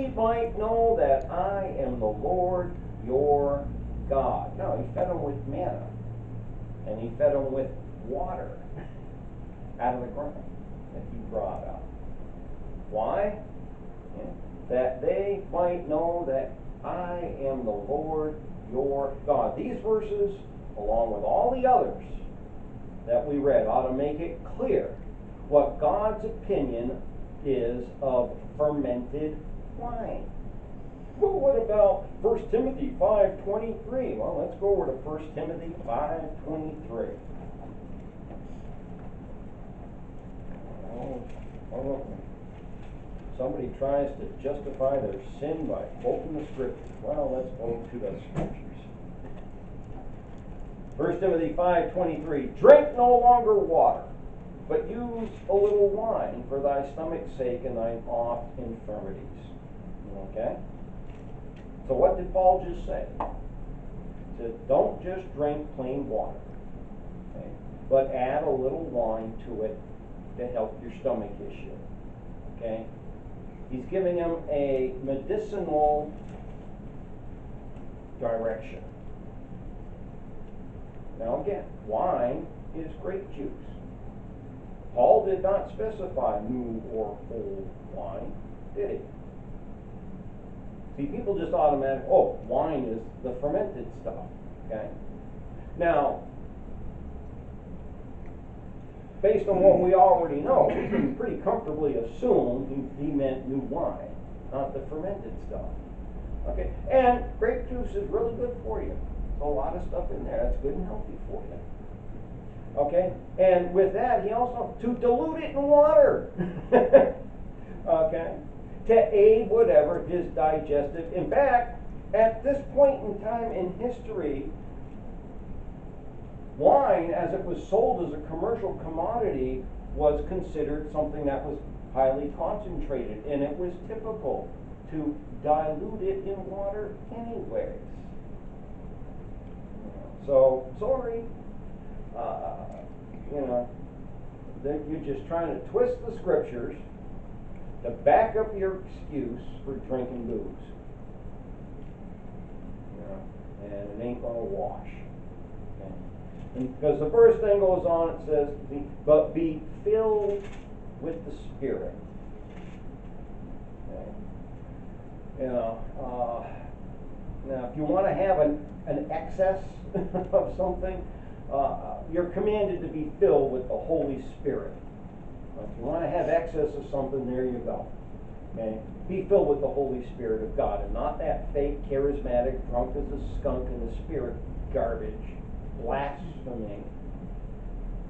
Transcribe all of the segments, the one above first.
Ye might know that I am the Lord your God. No, he fed them with manna, and he fed them with water out of the ground that he brought up. Why? Yeah. That they might know that I am the Lord your God. These verses, along with all the others that we read, ought to make it clear what God's opinion is of fermented wine. Well, what about 1 Timothy 5:23? Well, let's go over to 1 Timothy 5:23. Somebody tries to justify their sin by quoting the scriptures. Well, let's go to the scriptures. 1 Timothy 5:23. Drink no longer water, but use a little wine for thy stomach's sake and thine oft infirmities. Okay? So what did Paul just say? He said, don't just drink plain water, okay? But add a little wine to it to help your stomach issue. Okay? He's giving him a medicinal direction. Now again, wine is grape juice. Paul did not specify new or old wine, did he? See, people just automatically, oh, wine is the fermented stuff, okay? Now, based on what we already know, we can pretty comfortably assume he meant new wine, not the fermented stuff. Okay, and grape juice is really good for you. There's a lot of stuff in there that's good and healthy for you. Okay, and with that, he also, to dilute it in water. Okay, to aid whatever is digestive. In fact, at this point in time in history, wine, as it was sold as a commercial commodity, was considered something that was highly concentrated, and it was typical to dilute it in water anyways. So, sorry, you're just trying to twist the scriptures to back up your excuse for drinking booze. And it ain't gonna wash. Okay? And because the verse then goes on, it says, but be filled with the Spirit. Okay? Now, if you want to have an excess of something, you're commanded to be filled with the Holy Spirit. If you want to have excess of something, there you go. Okay? Be filled with the Holy Spirit of God, and not that fake, charismatic, drunk as a skunk in the spirit garbage, blasphemy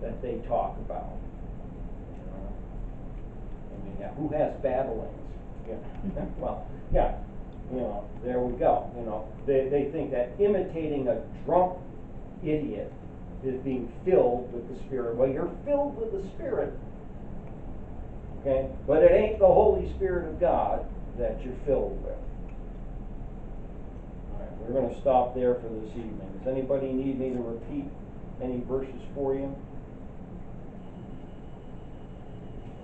that they talk about. Who has babblings? Yeah. Well, yeah. There we go. They think that imitating a drunk idiot is being filled with the Spirit. Well, you're filled with the Spirit, okay? But it ain't the Holy Spirit of God that you're filled with. All right, we're going to stop there for this evening. Does anybody need me to repeat any verses for you?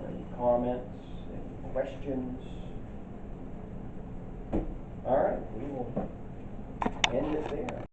Any comments? Any questions? All right, we will end it there.